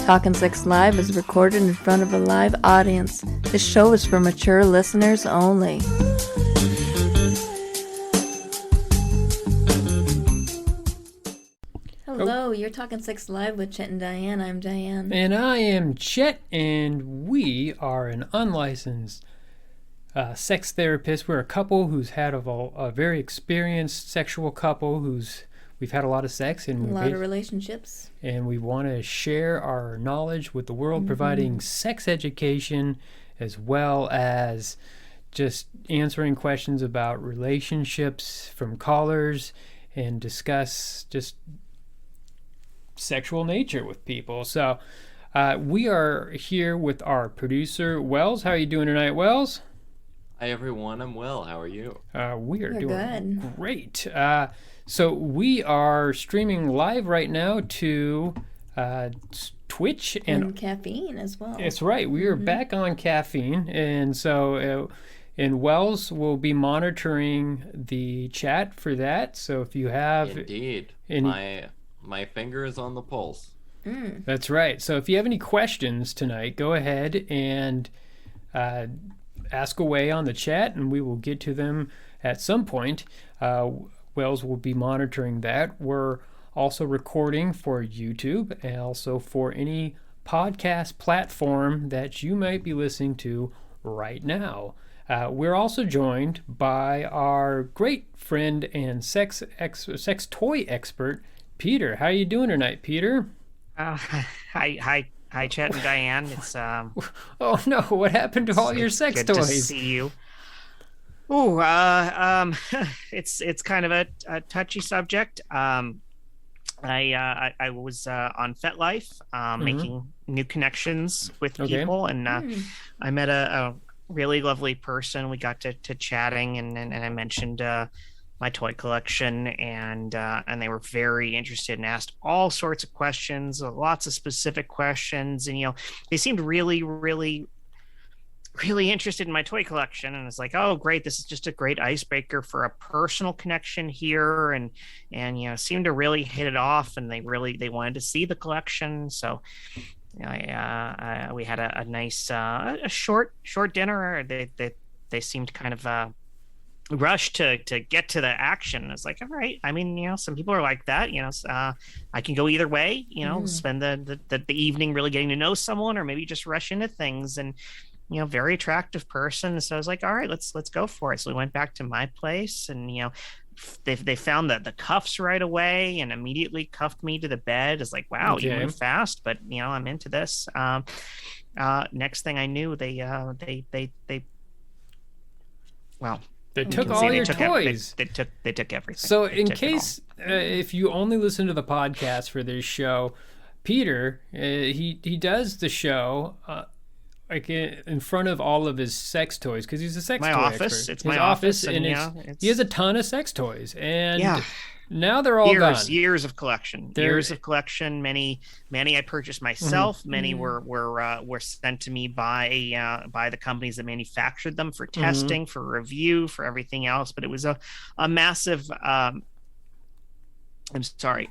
Talkin' Sex Live is recorded in front of a live audience. This show is for mature listeners only. Hello, you're Talkin' Sex Live with Chet and Diane. I'm Diane. And I am Chet, and we are an unlicensed sex therapist. We're a couple who's had a very experienced sexual couple we've had a lot of sex and a lot of relationships. And we want to share our knowledge with the world, providing sex education as well as just answering questions about relationships from callers and discuss just sexual nature with people. So we are here with our producer, Wells. How are you doing tonight, Wells? Hi, everyone. I'm well. How are you? We are doing good. Great. So we are streaming live right now to Twitch and caffeine as well. That's right. We are back on caffeine, and so and Wells will be monitoring the chat for that. So if you have indeed my finger is on the pulse. That's right. So if you have any questions tonight, go ahead and ask away on the chat, and we will get to them at some point. Wells will be monitoring that. We're also recording for YouTube and also for any podcast platform that you might be listening to right now. We're also joined by our great friend and sex toy expert, Peter. How are you doing tonight, Peter? Hi, Chet and Diane. It's oh no, what happened to all your sex good toys? To see you. Oh, it's kind of a touchy subject. I was on FetLife, making new connections with people, and I met a really lovely person. We got to chatting, and I mentioned my toy collection, and they were very interested and asked all sorts of questions, lots of specific questions, and they seemed really interested in my toy collection. And it's like, oh great, this is just a great icebreaker for a personal connection here, and seemed to really hit it off, and they wanted to see the collection. So we had a nice a short dinner. They seemed kind of rush to get to the action. It's like, all right, I mean, some people are like that, I can go either way, spend the evening really getting to know someone, or maybe just rush into things. And very attractive person, so I was like, all right, let's go for it. So we went back to my place, and they found the cuffs right away and immediately cuffed me to the bed. It's like, wow, you move fast, but I'm into this. Next thing I knew, they took all your toys. They took everything. So in case if you only listen to the podcast for this show, Peter he does the show like in front of all of his sex toys, because he's a sex toy expert. It's my office, and he has a ton of sex toys, and now they're all gone. Years of collection. Many I purchased myself. Many were sent to me by the companies that manufactured them for testing, for review, for everything else. But it was a massive. I'm sorry.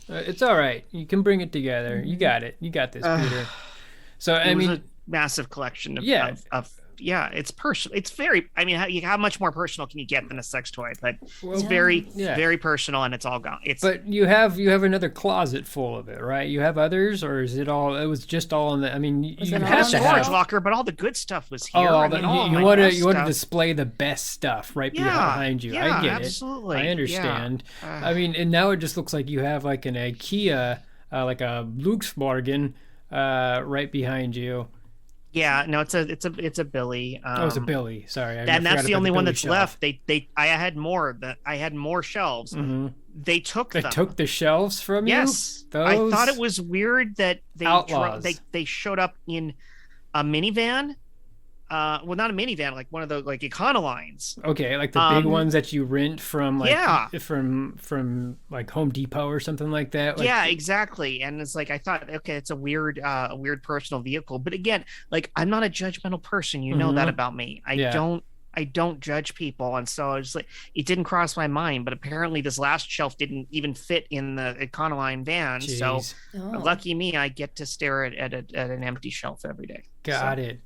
It's all right. You can bring it together. You got it. You got this, Peter. So I mean, massive collection of it's personal. It's very, I mean, how much more personal can you get than a sex toy? But it's very personal, and it's all gone. But you have another closet full of it, right? You have others, or is it all? It was just all in the. I mean, you have to storage have locker, but all the good stuff was here. You want to display the best stuff right behind you. I get absolutely. it. I understand. I mean, and now it just looks like you have like an IKEA, like a Luxemorgan, right behind you. Yeah, no, it's a Billy. It's a Billy. Sorry, and that's the only one that's left. I had more shelves. Mm-hmm. They took the shelves from you. Yes, I thought it was weird that they showed up in a minivan. Well, not a minivan, like one of the like Econolines. Okay, like the big ones that you rent from from like Home Depot or something like that. Like, yeah, exactly. And it's like I thought, okay, it's a weird personal vehicle. But again, like I'm not a judgmental person. You know that about me. I don't judge people, and so it's like it didn't cross my mind. But apparently, this last shelf didn't even fit in the Econoline van. So Jeez. lucky me, I get to stare at an empty shelf every day. Got it.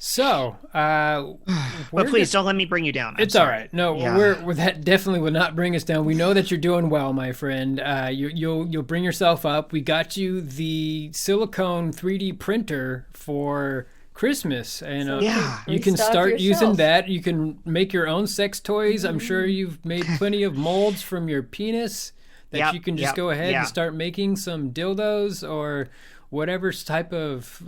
So, but please don't let me bring you down. It's all right. No, we're that definitely would not bring us down. We know that you're doing well, my friend. You'll bring yourself up. We got you the silicone 3D printer for Christmas, and you can start using that. You can make your own sex toys. I'm sure you've made plenty of molds from your penis that you can just go ahead and start making some dildos or whatever type of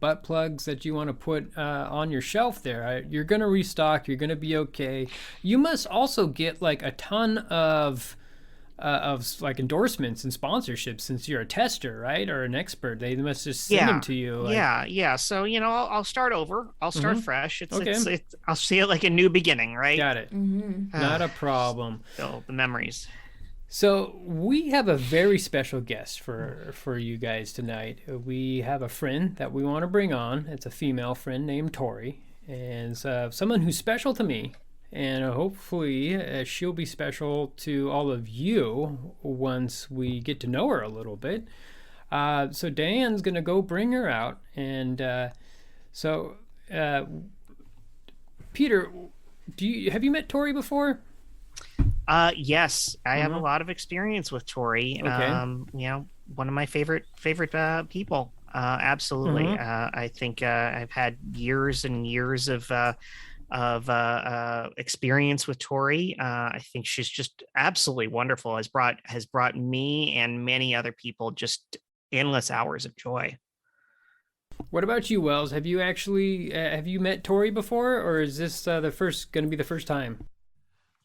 butt plugs that you want to put on your shelf there. You're gonna restock. You're gonna be okay. You must also get like a ton of like endorsements and sponsorships since you're a tester, right, or an expert. They must just send them to you. So I'll start over. I'll start fresh. It's I'll see it like a new beginning, right? Got it. Not a problem. So the memories. So we have a very special guest for you guys tonight. We have a friend that we want to bring on. It's a female friend named Tori, and someone who's special to me, and hopefully she'll be special to all of you once we get to know her a little bit. So Diane's gonna go bring her out, and Peter, have you met Tori before? Yes, I have a lot of experience with Tori. Okay. One of my favorite people. Absolutely. I think I've had years and years of experience with Tori. I think she's just absolutely wonderful. Has brought me and many other people just endless hours of joy. What about you, Wells? Have you actually have you met Tori before, or is this going to be the first time?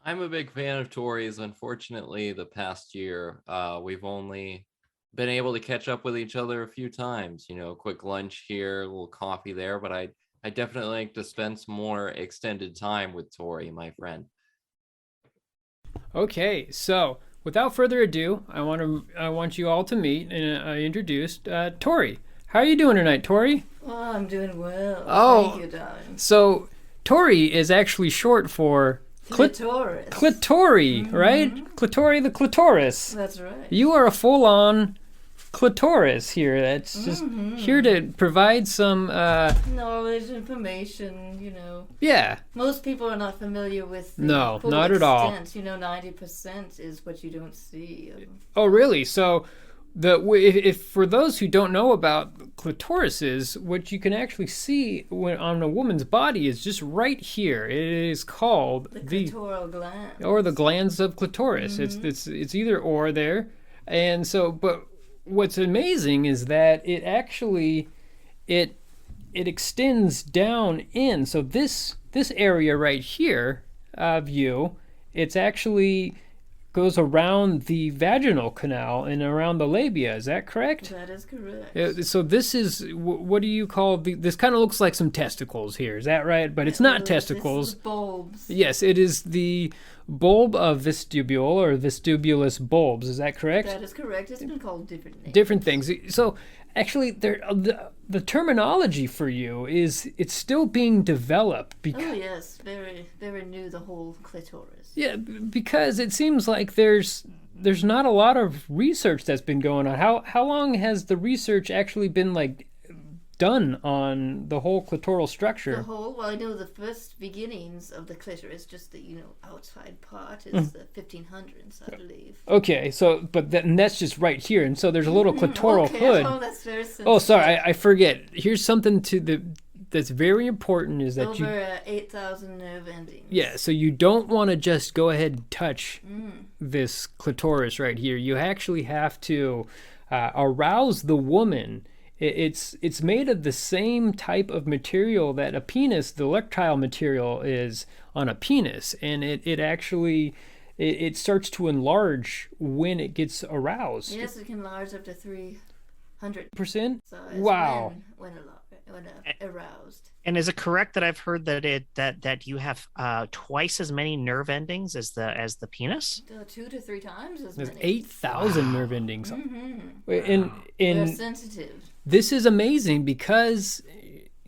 I'm a big fan of Tori's. Unfortunately, the past year, we've only been able to catch up with each other a few times. Quick lunch here, a little coffee there. But I definitely like to spend some more extended time with Tori, my friend. Okay, so without further ado, I want you all to meet, and I introduced Tori. How are you doing tonight, Tori? Oh, I'm doing well. Oh, thank you, darling. So Tori is actually short for Clitoris. Clitori, right? Tori the Clitoris. That's right. You are a full-on clitoris here. That's just here to provide some knowledge, information. Yeah. Most people are not familiar with the no, full not extent. At all. 90% is what you don't see. Oh, really? So if for those who don't know about clitorises, what you can actually see on a woman's body is just right here. It is called the clitoral gland, or the glands of clitoris. It's either or there, and so. But what's amazing is that it actually it extends down in. So this area right here of you, it's actually goes around the vaginal canal and around the labia. Is that correct? That is correct. So this is, what do you call, this kind of looks like some testicles here. Is that right? But it's not testicles. This is bulbs. Yes, it is the bulb of vestibule or vestibulus bulbs. Is that correct? That is correct. It's been called different names. Different things. So actually, the terminology for you it's still being developed. Oh yes, very very new. The whole clitoris. Yeah, because it seems like there's not a lot of research that's been going on. How long has the research actually been done on the whole clitoral structure? Well, I know the first beginnings of the clitoris, just the outside part, is the 1500s, I believe. Okay, so that's just right here, and so there's a little clitoral hood. Oh, that's very sensitive. Oh, sorry, I forget. Here's something that's very important is that over 8,000 nerve endings. Yeah, so you don't want to just go ahead and touch this clitoris right here. You actually have to arouse the woman. It's made of the same type of material that a penis, the erectile material, is on a penis, and it actually it starts to enlarge when it gets aroused. Yes, it can enlarge up to 300%. Wow. When aroused. And is it correct that I've heard that you have twice as many nerve endings as the penis? 2 to 3 times as many. 8,000 nerve endings. Mm-hmm. They're sensitive. This is amazing because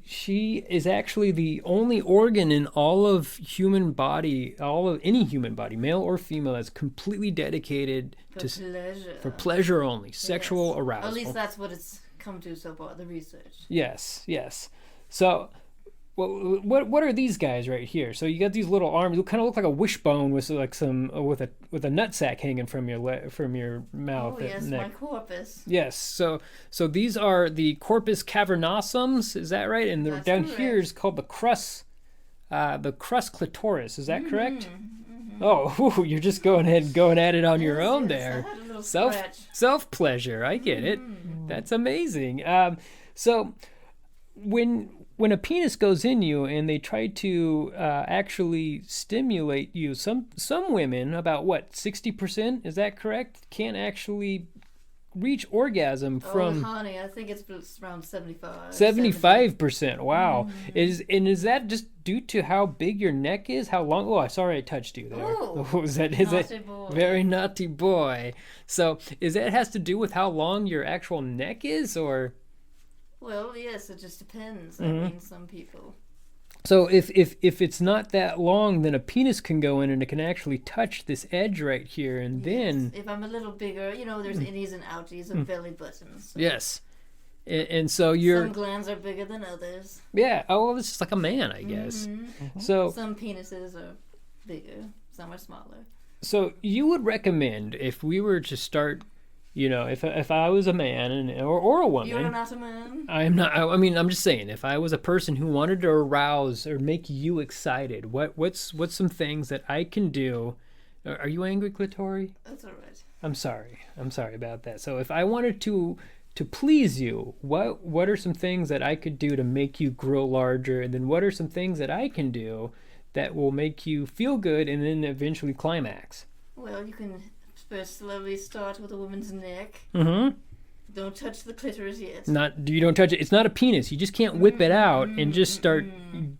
she is actually the only organ in all of human body, all of any human body, male or female, that's completely dedicated for pleasure only, sexual arousal. At least that's what it's come to so far, the research. Yes. So, well, what are these guys right here? So you got these little arms. They kind of look like a wishbone with like some with a nutsack hanging from your mouth. Oh yes, neck. my corpus. Yes. So these are the corpus cavernosums. Is that right? And That's down correct. here is called the crus clitoris. Is that correct? Mm-hmm. Oh, ooh, you're just going at it on your Yes, own yes, there. I had a little scratch. Self pleasure. I get it. That's amazing. So when a penis goes in you and they try to actually stimulate you, some women, about 60%, is that correct, can't actually reach orgasm from. Oh, honey, I think it's around 75. 75%. Wow. Is that just due to how big your neck is? How long? Oh, sorry, I touched you there. Oh, is that naughty boy. very naughty boy? So has to do with how long your actual neck is, or? Well, yes, it just depends. Mm-hmm. I mean, some people. So if it's not that long, then a penis can go in and it can actually touch this edge right here, and then If I'm a little bigger, there's innies and outies and belly buttons. So yes, and so you're some glands are bigger than others. yeah. Oh, well, it's just like a man, I guess. Mm-hmm. So Some penises are bigger, some are smaller. so you would recommend, if we were to start, if I was a man or a woman. You're not a man. I'm not. I mean, I'm just saying, if I was a person who wanted to arouse or make you excited, what's some things that I can do? Are you angry, Clitori? That's all right. I'm sorry about that. So if I wanted to please you, what are some things that I could do to make you grow larger, and then what are some things that I can do that will make you feel good and then eventually climax? Well, you can first slowly start with a woman's neck. Mm-hmm. Don't touch the clitoris yet. You don't touch it. It's not a penis. You just can't whip it out and just start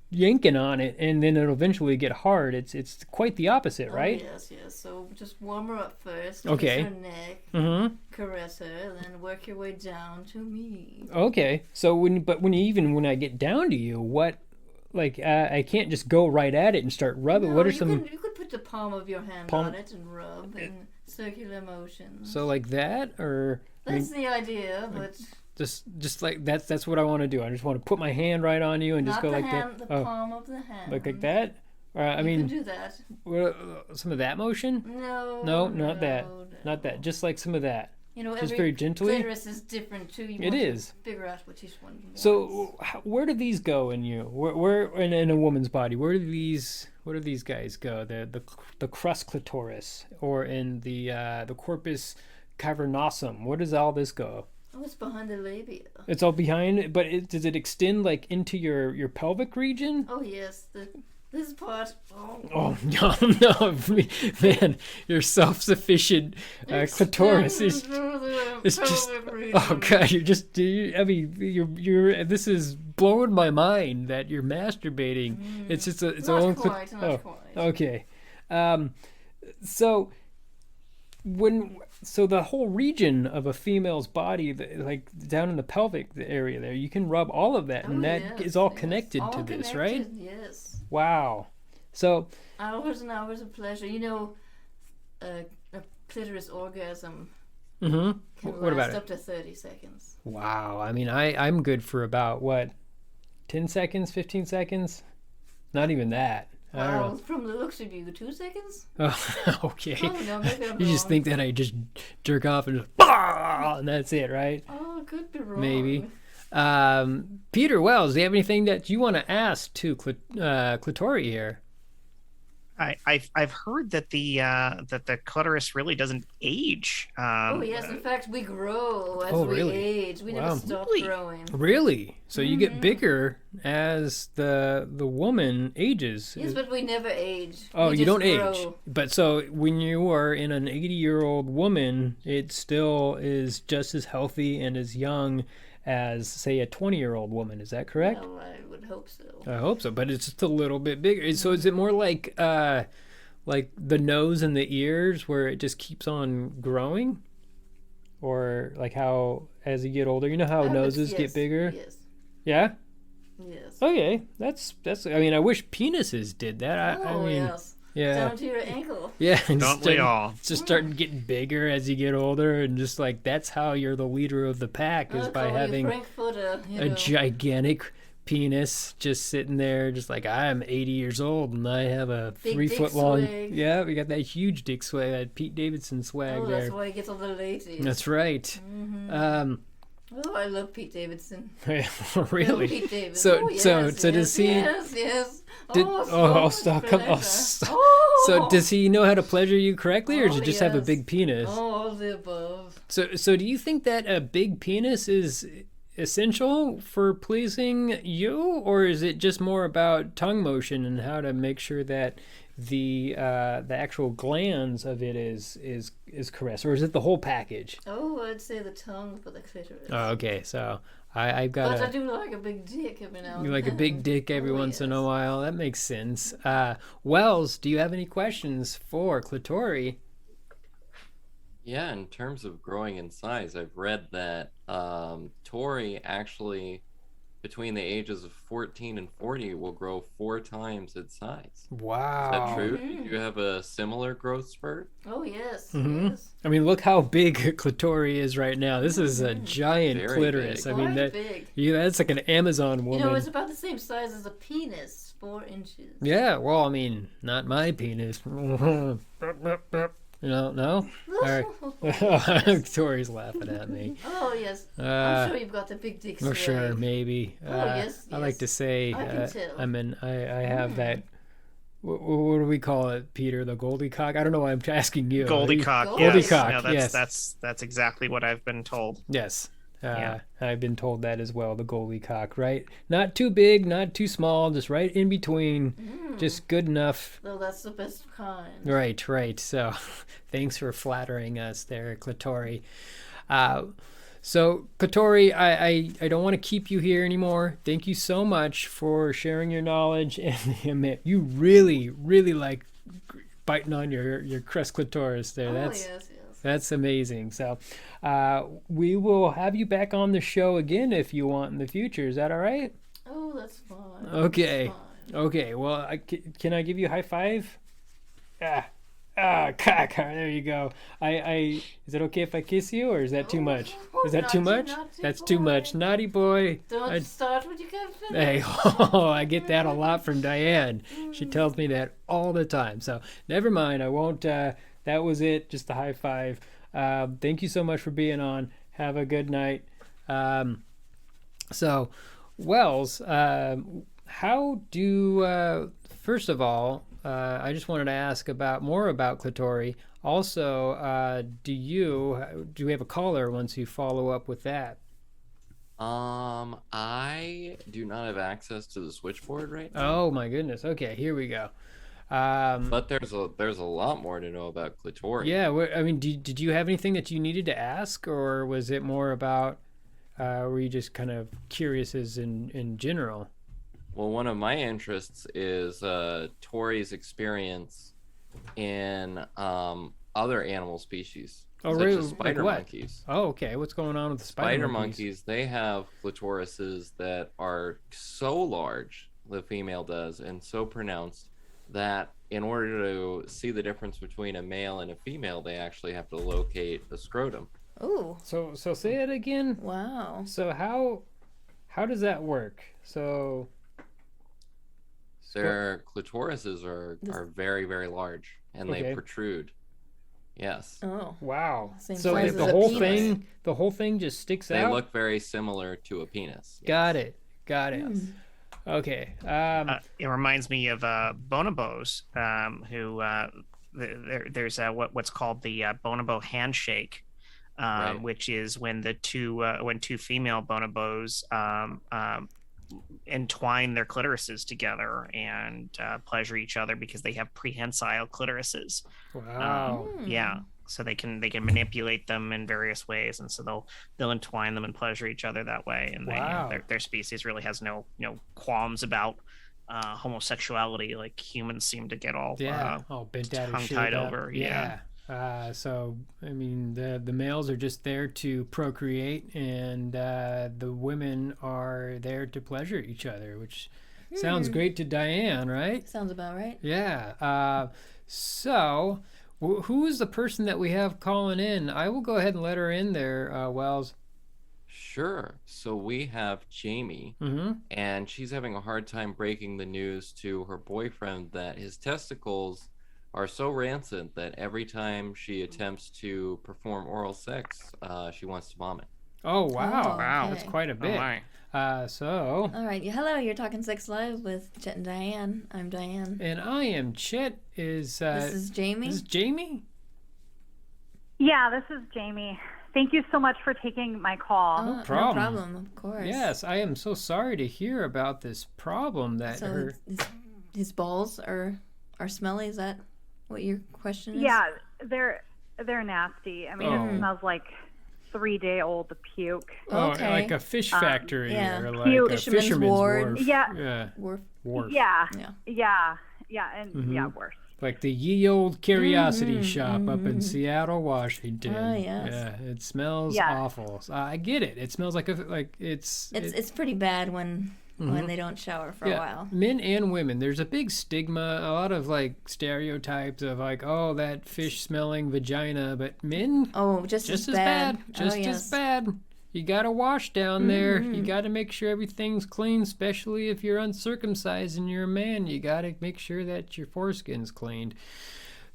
yanking on it, and then it'll eventually get hard. It's quite the opposite, right? Oh, yes. So just warm her up first. Okay. Kiss her neck. Mm-hmm. Caress her, then work your way down to me. Okay. So when I get down to you, what, like, I can't just go right at it and start rubbing. No, What are you some? You could put the palm of your hand on it and rub in circular motions. So like that, or That's the idea, but just like that's what I want to do. I just want to put my hand right on you and just not go the like hand, that. the palm of the hand. Like that. I You mean, can do that. some of that motion. No, not that. no. Not that. Just like some of that. Just Every very gently. clitoris is different too. It is. Figure out what each one wants. So where do these go in you? Where in a woman's body? Where do these guys go? The crus clitoris, or in the corpus cavernosum? Where does all this go? Oh, it's behind the labia. It's all behind, but does it extend like into your pelvic region? Oh yes, this part. Oh no, man! Your self-sufficient clitoris is. It's just. Oh god! I mean, you're. This is blowing my mind that you're masturbating. It's just it's Not own. quite. Not quite. Okay. So the whole region of a female's body, like down in the pelvic area there, you can rub all of that, and that is all connected to this, right? Yes. Wow. So hours and hours of pleasure. A clitoris orgasm mm-hmm. can What about last it? up to 30 seconds. Wow. I mean, I'm good for about 10 seconds, 15 seconds? Not even that. I don't know. From the looks of you, 2 seconds? Oh, okay. Oh, no, maybe I'm You just wrong. think that I just jerk off and just, bah! And that's it, right? Oh, I could be wrong. Maybe. Peter Wells, do you have anything that you want to ask to Clitori here? I've heard that the clitoris really doesn't age. Oh yes, in fact, we grow as we really? age. We Wow. never stop Really? growing. Really? So you get bigger as the woman ages? Yes, but we never age. Oh, We you just don't age. grow. But so when you are in an 80-year-old woman, it still is just as healthy and as young as, say, a 20-year-old woman. Is that correct? Well, I would hope so. I hope so, but it's just a little bit bigger. So is it more like the nose and the ears, where it just keeps on growing? Or like how, as you get older, you know how noses get Yes, bigger? Yes. Yeah? Yes. Okay, that's. I mean, I wish penises did that. I Oh, mean, yes. yeah, Down to your ankle. yeah. And Don't we all? just starting getting bigger as you get older, and just like that's how you're the leader of the pack is I'll by call you having Frankfurter, a gigantic penis just sitting there, just like I'm 80 years old and I have a Big 3 dick foot long. swag. Yeah, we got that huge dick swag, that Pete Davidson swag Oh, there. that's why he gets all the ladies. That's right. Oh, I love Pete Davidson. Really? Pete Davidson. So- Oh, yes, so yes, does he- Yes. Did, Oh, stop! pleasure. Oh. So does he know how to pleasure you correctly, or does Oh, he just have a yes. big penis? Oh, all the above. So do you think that a big penis is essential for pleasing you, or is it just more about tongue motion and how to make sure that the actual glands of it is caressed, or is it the whole package? Oh, I'd say the tongue for the clitoris. Oh, okay, so I've got But I do like a big dick every now and you like a then. big dick every Oh, once in a yes. while. That makes sense. Wells, do you have any questions for Clitori? Yeah, in terms of growing in size, I've read that Tori actually, between the ages of 14 and 40, will grow 4 times its size. Wow. Is that true? Did you have a similar growth spurt? Oh, yes. Mhm. Yes. I mean, look how big Clitori is right now. This is a giant Very clitoris. big. I mean, Quite that big. that's like an Amazon You woman. know, it's about the same size as a penis, 4 inches. Yeah, well, I mean, not my penis. No? All right. Tori's laughing at me. Oh, yes. I'm Uh, sure you've got the big dick oh, swag. sure, maybe. Oh, yes, I like yes. to say, I can tell. I have that. What do we call it, Peter? The Goldie cock? I don't know why I'm asking you. Goldie cock. Goldie Yes. cock, No, yes. That's exactly what I've been told. Yes. Yeah. I've been told that as well, the Goldie cock, right? Not too big, not too small, just right in between, just good enough. So that's the best kind. Right. So thanks for flattering us there, Clitori. So, Clitori, I don't want to keep you here anymore. Thank you so much for sharing your knowledge. And man, you really, really like biting on your crest clitoris there. Oh, That's yes. That's amazing. So, we will have you back on the show again if you want in the future. Is that all right? Oh, that's fine. Okay. That's fine. Okay. Well, can I give you a high five? Cock. There you go. Is it okay if I kiss you, or is that too much? Is that too much? naughty That's too boy. much. Naughty boy. Don't start what you can't finish. Hey, I get that a lot from Diane. She tells me that all the time. So never mind. I won't. That was it. Just a high five. Thank you so much for being on. Have a good night. So, Wells, how do first of all, I just wanted to ask more about Clitori. Also, do we have a caller once you follow up with that? I do not have access to the switchboard right now. Oh my goodness. Okay, here we go. But there's a lot more to know about Clitori. Yeah, I mean, did you have anything that you needed to ask, or was it more about were you just kind of curious as in general? Well, one of my interests is Tori's experience in other animal species, Oh, such really? as spider Like what? monkeys. Oh, okay. What's going on with the Spider monkeys, they have clitorises that are so large, the female does, and so pronounced that in order to see the difference between a male and a female, they actually have to locate the scrotum. Oh, So say it again. wow. So how does that work? So Their clitorises are very, very large, and Okay. they protrude. Yes. Oh, wow. Same So size the as a whole penis. the whole thing just sticks They out. look very similar to a penis. Got it. Hmm. Okay. It reminds me of bonobos, who there's what's called the bonobo handshake, Right. which is when two female bonobos entwine their clitorises together and pleasure each other because they have prehensile clitorises. Wow. Yeah, so they can manipulate them in various ways, and so they'll entwine them and pleasure each other that way. And Wow. their species really has no qualms about homosexuality like humans seem to get all All bent out of tongue shape. tied over. Yeah. So I mean, the males are just there to procreate, and the women are there to pleasure each other, which sounds great to Diane, right? Sounds about right. Yeah. So who is the person that we have calling in? I will go ahead and let her in there, Wells. Sure. So we have Jamie, Mm-hmm. and she's having a hard time breaking the news to her boyfriend that his testicles are so rancid that every time she attempts to perform oral sex, she wants to vomit. Oh, wow. Oh, Wow. That's okay. quite a Oh bit. my. So, All right. Hello, you're talking Sex Live with Chet and Diane. I'm Diane. and I am Chet. This is Jamie. This is Jamie? Yeah, this is Jamie. Thank you so much for taking my call. No problem. problem, of course. Yes, I am so sorry to hear about this problem that So her... his balls are smelly. Is that what your question is? Yeah, they're nasty. I mean, Oh. it smells like 3-day-old puke. Oh, Okay. like a fish factory yeah. or like Cute. a Fisherman's fisherman's wharf. wharf. Yeah. Yeah. Woof. Wharf. Yeah, Yeah. and yeah, worse. Like the ye old curiosity shop up in Seattle, Washington. Ah, yes. Yeah, it smells Yes. awful. I get it. It smells like It's pretty bad when they don't shower for a while. Men and women. There's a big stigma, a lot of like stereotypes of like, oh, that fish smelling vagina, but men Oh, just just as as bad. bad. Just oh, yes. as bad. You gotta wash down there. You gotta make sure everything's clean, especially if you're uncircumcised and you're a man. You gotta make sure that your foreskin's cleaned.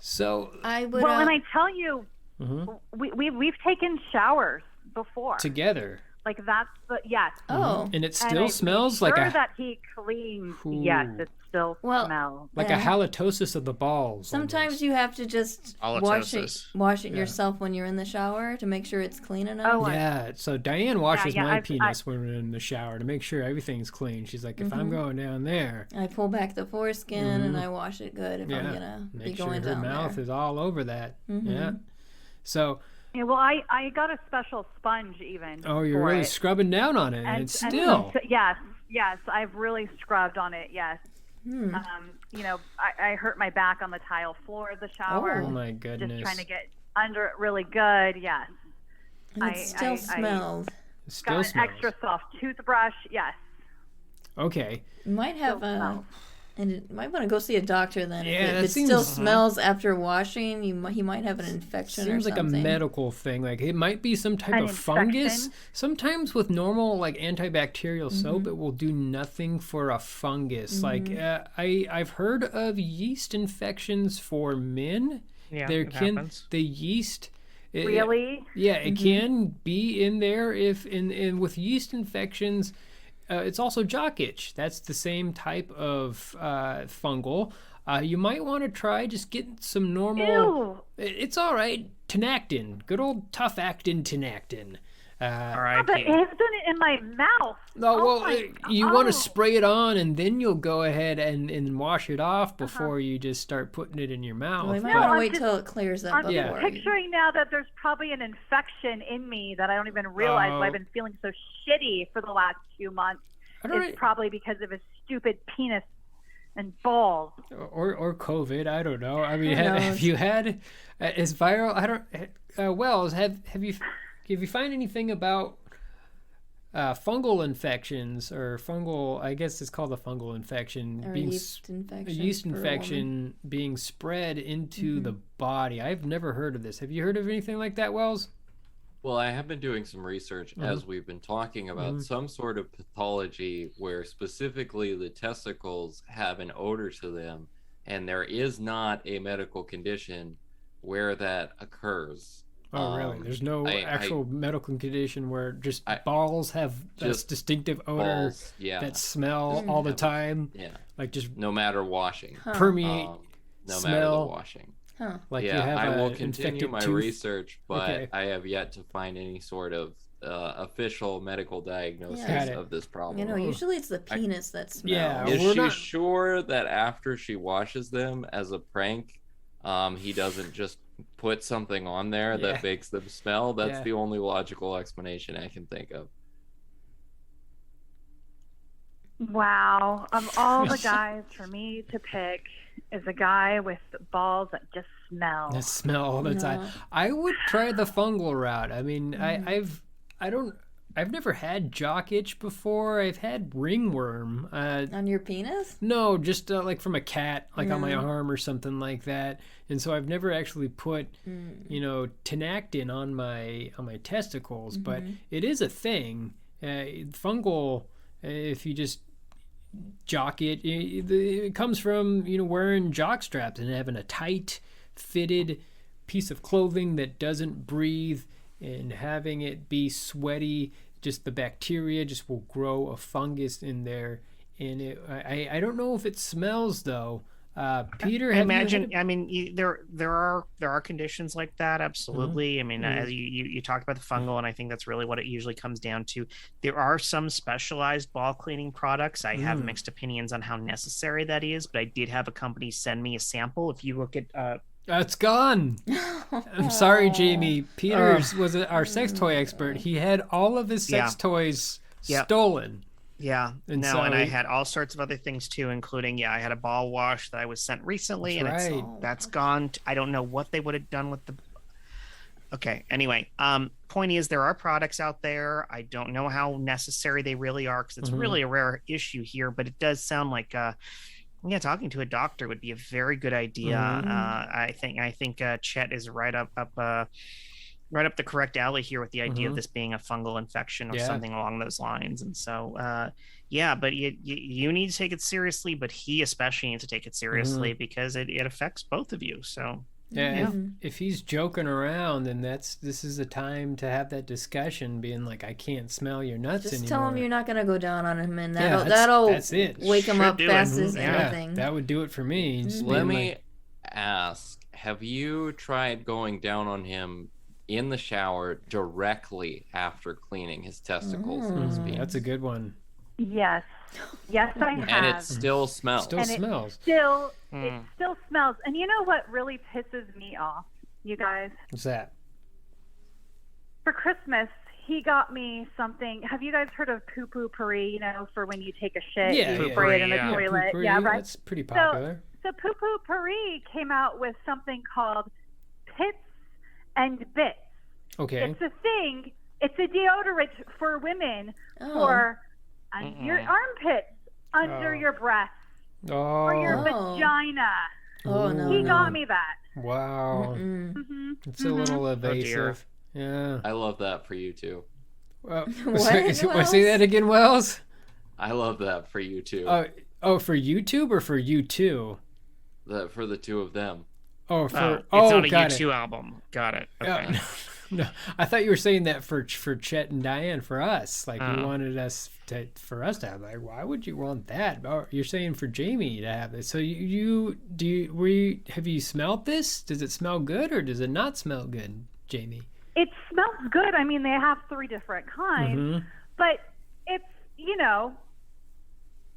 So I would. Well, and I tell you, Mhm. we've taken showers before. together. Like that's the yes. Oh, And it And still I smells made like sure a that he cleans. Ooh. Yes, it still Well, smells. like a halitosis of the balls. sometimes almost. you have to just wash it Halitosis. yourself when you're in the shower to make sure it's clean enough. Oh, Yeah, so Diane washes yeah, my I've- penis when we're in the shower to make sure everything's clean. She's like, if I'm going down there, I pull back the foreskin and I wash it good if I'm yeah, gonna be make sure going her down mouth there. is all over that. Yeah. So, Yeah, well, I got a special sponge even. oh, you're for really it. scrubbing down on it, and it's still. Yes, I've really scrubbed on it. Yes. I hurt my back on the tile floor of the shower. Oh my goodness. Just trying to get under it really good. Yes. And it still smells. It still Got an smells. extra soft toothbrush. Yes. Okay. You might have smells. and you might want to go see a doctor then. Yeah, if that it still seems- smells after washing, he might have an infection or Seems like a something. medical thing. Like it might be some type An of fungus. infection? Sometimes with normal like antibacterial soap, it will do nothing for a fungus. Like I've heard of yeast infections for men. Yeah, There it can happens. the yeast. Really? Yeah, it can be in there if in with yeast infections. It's also jock itch. That's the same type of fungal. You might want to try just getting some normal. Ew. It's all right. Tinactin, good old tough actin Tinactin. But R.I.P. it's been in my mouth. No, Oh well, my you want to God. spray it on, and then you'll go ahead and wash it off before you just start putting it in your mouth. Well, you might No, want to I'm wait just- till it clears up I'm before. just Yeah. picturing now that there's probably an infection in me that I don't even realize why Oh. I've been feeling so shitty for the last 2 months. I don't It's probably because of his stupid penis and balls. or COVID. I don't know. I mean, Who have knows? you had is viral? I don't. Wells, have you find anything about fungal infections or fungal? I guess it's called a fungal infection. Or a yeast infection. A yeast for a woman. infection being spread into the body. I've never heard of this. Have you heard of anything like that, Wells? Well, I have been doing some research as we've been talking about some sort of pathology where specifically the testicles have an odor to them, and there is not a medical condition where that occurs. Oh, really? There's no actual medical condition where just balls have this just distinctive odor balls, yeah, that smell all the time, yeah, like just no matter washing, permeate no matter the smell. washing. Huh. Like Yeah, you have I will a continue infected my tooth. research, but Okay. I have yet to find any sort of official medical diagnosis Got it. of this problem. You know, usually it's the penis that smells. Yeah. Is We're she not- sure that after she washes them as a prank, he doesn't just put something on there Yeah. that makes them smell? That's Yeah. the only logical explanation I can think of. Wow. Of all the guys for me to pick is a guy with balls that just smell. That smell all the time. I would try the fungal route. I mean, I've never had jock itch before. I've had ringworm. On your penis? No, just like from a cat, like on my arm or something like that. And so I've never actually put, tenactin on my testicles, but it is a thing. Fungal, if you just jock it comes from wearing jock straps and having a tight fitted piece of clothing that doesn't breathe and having it be sweaty. Just the bacteria just will grow a fungus in there, and I don't know if it smells though. Peter, I mean, there are conditions like that. Absolutely. I mean, you talked about the fungal, and I think that's really what it usually comes down to. There are some specialized ball cleaning products. I have mixed opinions on how necessary that is, but I did have a company send me a sample. If you look at it's gone. I'm sorry, Jamie. Peters was our sex toy expert. He had all of his sex toys stolen. Yeah, and I had all sorts of other things too, including I had a ball wash that I was sent recently, that's gone. I don't know what they would have done with the. Okay, anyway, point is there are products out there. I don't know how necessary they really are because it's really a rare issue here, but it does sound like talking to a doctor would be a very good idea. I think Chet is right up the correct alley here with the idea of this being a fungal infection or something along those lines. And so, but you need to take it seriously, but he especially needs to take it seriously because it affects both of you. So if he's joking around, then this is a time to have that discussion, being like, I can't smell your nuts anymore. Just tell him you're not going to go down on him, and that'll wake him up fast as anything. That would do it for me. Let me ask, have you tried going down on him in the shower directly after cleaning his testicles and his penis? That's a good one. Yes, I have. And it still smells. It still smells. And you know what really pisses me off, you guys? What's that? For Christmas, he got me something. Have you guys heard of poo-poo puree? For when you take a shit, you spray it in the toilet. Yeah, right. That's pretty popular. So poo-poo puree came out with something called Pits and Bits. Okay. It's a thing. It's a deodorant for women for your armpits, under your breasts, or your vagina. Oh, no. He got me that. Wow. It's a little evasive. Yeah. I love that for you too. Say that again, Wells? I love that for you too. For YouTube or for you too? For the two of them. It's on a U2 album. Got it. Okay. No, I thought you were saying that for Chet and Diane, for us. Like, you wanted us for us to have. Like, why would you want that? Oh, you're saying for Jamie to have this. So have you smelled this? Does it smell good or does it not smell good, Jamie? It smells good. I mean, they have 3 different kinds, but it's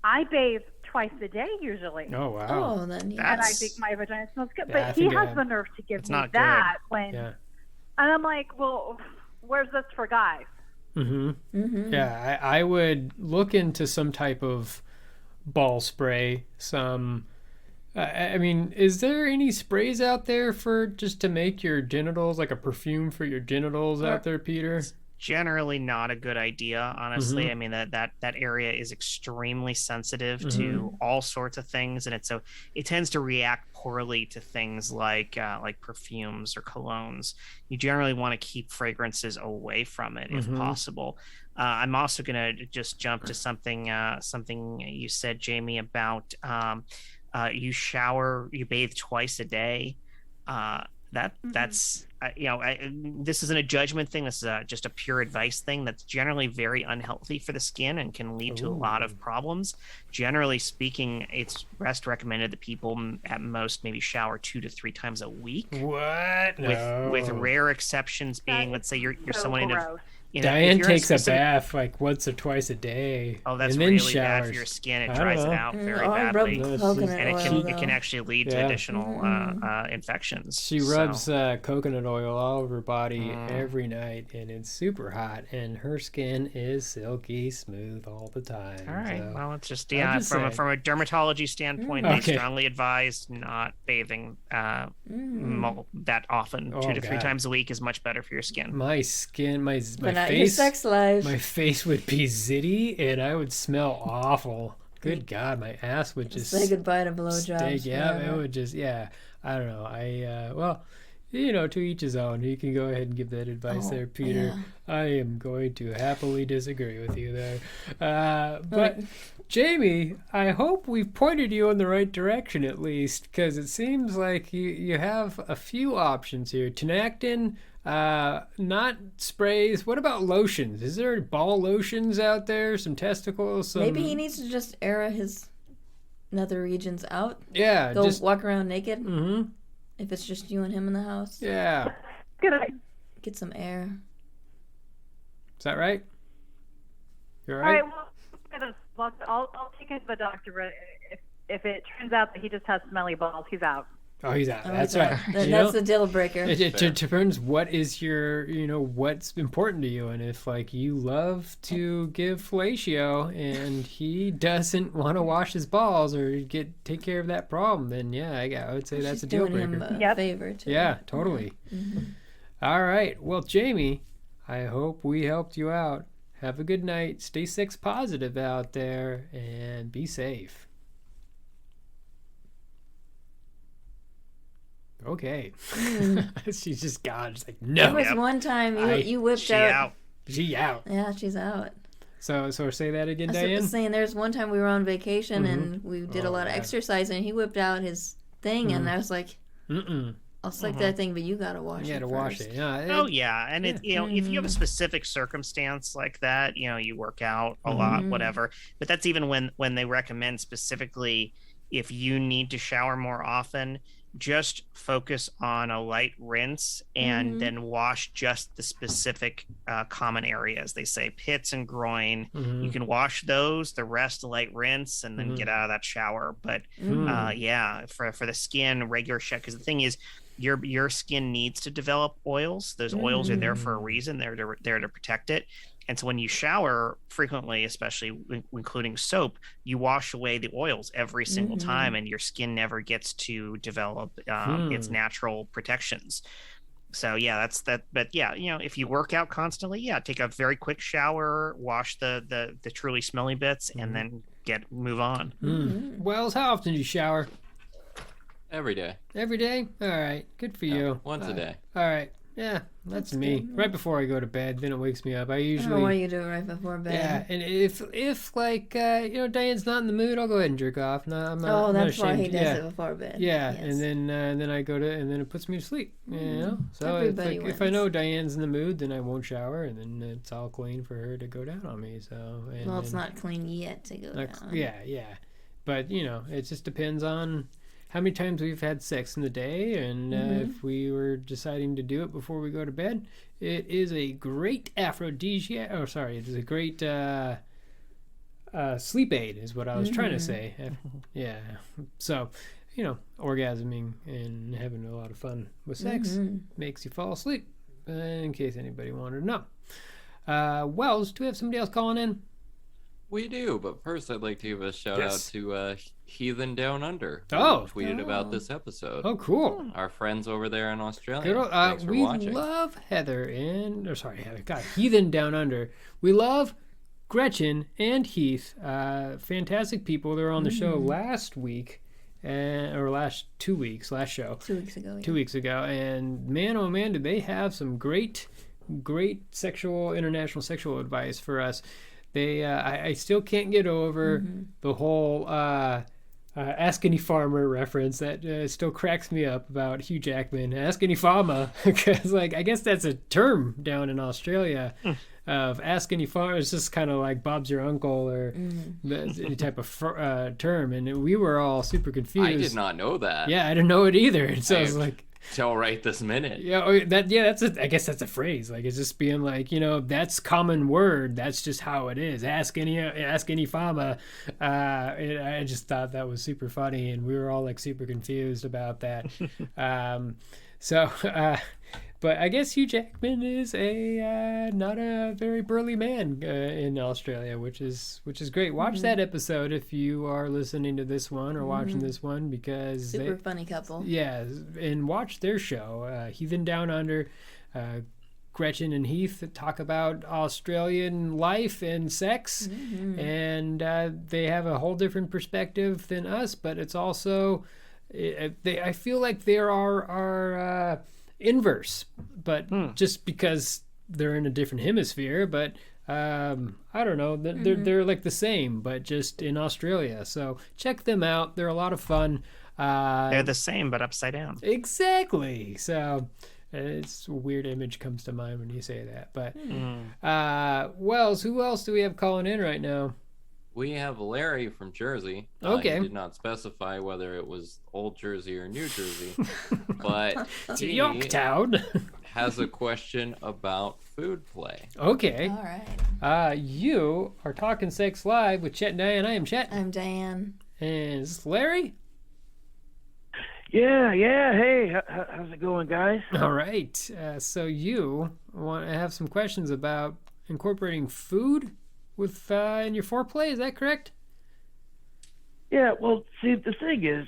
I bathe twice a day usually. Oh wow! Oh, then and I think my vagina smells good. Yeah, but he has the nerve to give me that when, and I'm like, well, where's this for guys? Yeah, I would look into some type of ball spray. I mean, is there any sprays out there for just to make your genitals, like a perfume for your genitals out there, Peter? Generally not a good idea, honestly. I mean, that area is extremely sensitive to all sorts of things, and it tends to react poorly to things like perfumes or colognes. You generally want to keep fragrances away from it if possible. I'm also going to just jump to something you said, Jamie, about you bathe twice a day. That's this isn't a judgment thing. This is just a pure advice thing that's generally very unhealthy for the skin and can lead to a lot of problems. Generally speaking, it's best recommended that people at most maybe shower 2 to 3 times a week. What? With rare exceptions being, let's say you're someone Diane takes a bath like once or twice a day. Oh, that's and then really showers. bad for your skin. It dries it out very badly, and it can actually lead to additional infections. She rubs coconut coconut oil all over her body every night, and it's super hot, and her skin is silky smooth all the time. All right. So, Well, it's just from a dermatology standpoint, they strongly advise not bathing that often. 2 to 3 times a week is much better for your skin. My skin, my But not your face, sex life. my face would be zitty, and I would smell awful. Good God, my ass would just say goodbye to blowjobs. Yeah, it would just, I don't know. Well, to each his own. You can go ahead and give that advice there, Peter. Yeah. I am going to happily disagree with you there. But Jamie, I hope we've pointed you in the right direction at least, because it seems like you have a few options here. Tinactin, not sprays. What about lotions? Is there ball lotions out there? Some testicles? Maybe he needs to just air his nether regions out. Yeah. Go walk around naked. Mm-hmm. If it's just you and him in the house. Yeah. Good idea. Get some air. Is that right? You're right? All right, well, I'll take him to the doctor, but if it turns out that he just has smelly balls, he's out. Oh, he's out. That's right. That's the deal breaker. It depends what is your, what's important to you. And if, you love to give fellatio and he doesn't want to wash his balls or take care of that problem, then, I would say that's a deal breaker. Doing him a favor, too. Yeah, totally. Mm-hmm. All right. Well, Jamie, I hope we helped you out. Have a good night. Stay sex positive out there and be safe. Okay. She's just gone. She's like, no. There was one time you whipped out. She out. Yeah, she's out. So say that again, Diane? I was saying there's one time we were on vacation and we did a lot of exercise and he whipped out his thing and I was like, I'll suck that thing, but you gotta wash it. You gotta wash it. Yeah. And if you have a specific circumstance like that, you work out a lot, whatever. But that's even when they recommend specifically if you need to shower more often, just focus on a light rinse and then wash just the specific common areas. They say pits and groin. You can wash those, the rest light rinse, and then get out of that shower. But for the skin, regular shower, because the thing is, your skin needs to develop oils. Those oils are there for a reason. They're there to protect it. And so when you shower frequently, especially including soap, you wash away the oils every single time, and your skin never gets to develop its natural protections. So that's that. But if you work out constantly, take a very quick shower, wash the truly smelly bits, and then move on. Wells, how often do you shower? Every day. Every day? All right. Good for you. Once a day. All right. Yeah, that's me. Good. Right before I go to bed, then it wakes me up. I usually. I don't know why you do it right before bed. Yeah, and if Diane's not in the mood, I'll go ahead and jerk off. No, I'm not. Oh, that's why he does it before bed. Yeah, yes. and then I go to, and then it puts me to sleep. So if I know Diane's in the mood, then I won't shower, and then it's all clean for her to go down on me. So. It's not clean yet to go down. Yeah, but it just depends on how many times we've had sex in the day, and if we were deciding to do it before we go to bed. It is a great aphrodisiac. Oh, sorry, it is a great sleep aid is what I was trying to say. Yeah. So, orgasming and having a lot of fun with sex makes you fall asleep, in case anybody wanted to know. Wells, do we have somebody else calling in? We do, but first I'd like to give a shout out to Heathen Down Under, who tweeted about this episode. Oh, cool. Our friends over there in Australia. Thanks for watching. We love Heathen Down Under. We love Gretchen and Heath. Fantastic people. They were on the show last week. Last 2 weeks, last show. 2 weeks ago. 2 weeks ago. And man, oh man, did they have some great international sexual advice for us. They, I still can't get over the whole Ask Any Farmer reference that still cracks me up about Hugh Jackman. Ask Any Farmer, because I guess that's a term down in Australia of Ask Any Farmer. It's just kind of like Bob's Your Uncle or any type of term, and we were all super confused. I did not know that. Yeah, I didn't know it either, and so I was like. Till right this minute. I guess that's a phrase. It's just being that's common word. That's just how it is. Ask any farmer. I just thought that was super funny, and we were all super confused about that. But I guess Hugh Jackman is a not a very burly man in Australia, which is great. Watch that episode if you are listening to this one or watching this one, because super funny couple. Yeah, and watch their show, Heathen Down Under. Gretchen and Heath talk about Australian life and sex, and they have a whole different perspective than us. But it's also, I feel like there are inverse, but just because they're in a different hemisphere. But I don't know, they're like the same, but just in Australia. So check them out; they're a lot of fun. They're the same, but upside down. Exactly. So. It's a weird image comes to mind when you say that. But Wells, who else do we have calling in right now? We have Larry from Jersey. Okay. He did not specify whether it was Old Jersey or New Jersey, but he Yorktown has a question about food play. Okay. All right. You are talking sex live with Chet and Diane. I am Chet. I'm Diane. And is this Larry? Yeah. Hey, how's it going, guys? All right. So you want to have some questions about incorporating food with in your foreplay? Is that correct? Yeah. Well, see, the thing is,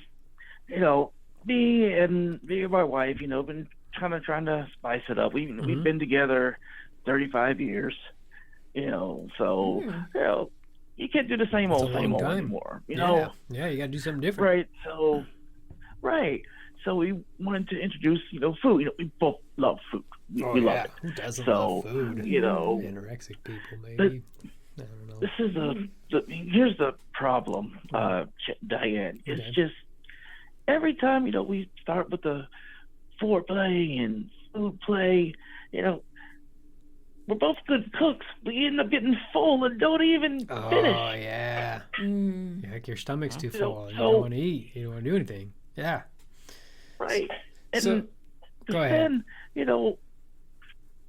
me and my wife, been kind of trying to spice it up. We've been together 35 years. So you can't do the same old anymore. Yeah, you got to do something different. Right. So we wanted to introduce, food. We both love food. We love it. Who doesn't love food? Anorexic people, maybe. I don't know. This is here's the problem, Diane. It's just every time, we start with the foreplay and food play, we're both good cooks. We end up getting full and don't even finish. Oh, yeah. Like your stomach's too full and you don't want to eat. You don't want to do anything. Yeah. Right. And so, go ahead. Then,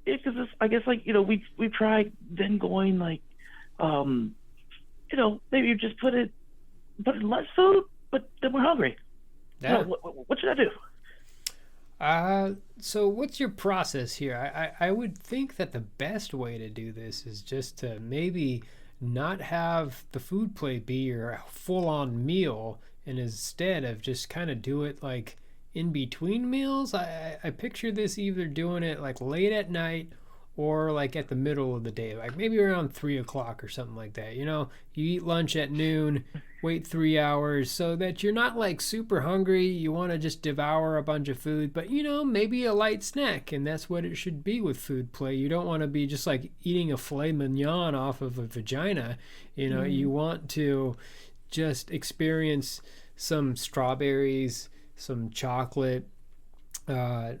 because I guess, we tried then going, maybe you just put in less food, but then we're hungry. Yeah. What should I do? So what's your process here? I would think that the best way to do this is just to maybe not have the food plate be your full-on meal, and instead of just kind of do it like in between meals. I picture this either doing it like late at night or like at the middle of the day, like maybe around 3 o'clock or something like that. You eat lunch at noon, wait 3 hours so that you're not like super hungry. You want to just devour a bunch of food, but maybe a light snack, and that's what it should be with food play. You don't want to be just like eating a filet mignon off of a vagina. You want to just experience some strawberries, some chocolate. There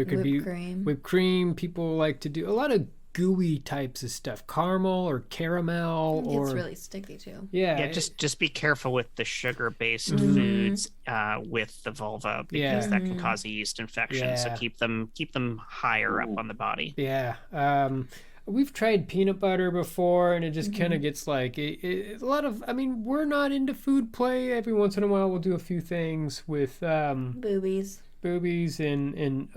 could be whipped cream. People like to do a lot of gooey types of stuff, caramel or caramel. It's really sticky too. Yeah. Just be careful with the sugar-based foods with the vulva, because that can cause a yeast infection. Yeah. So keep them higher up on the body. Yeah. We've tried peanut butter before, and it just kind of gets like a lot of. We're not into food play. Every once in a while, we'll do a few things with boobies, and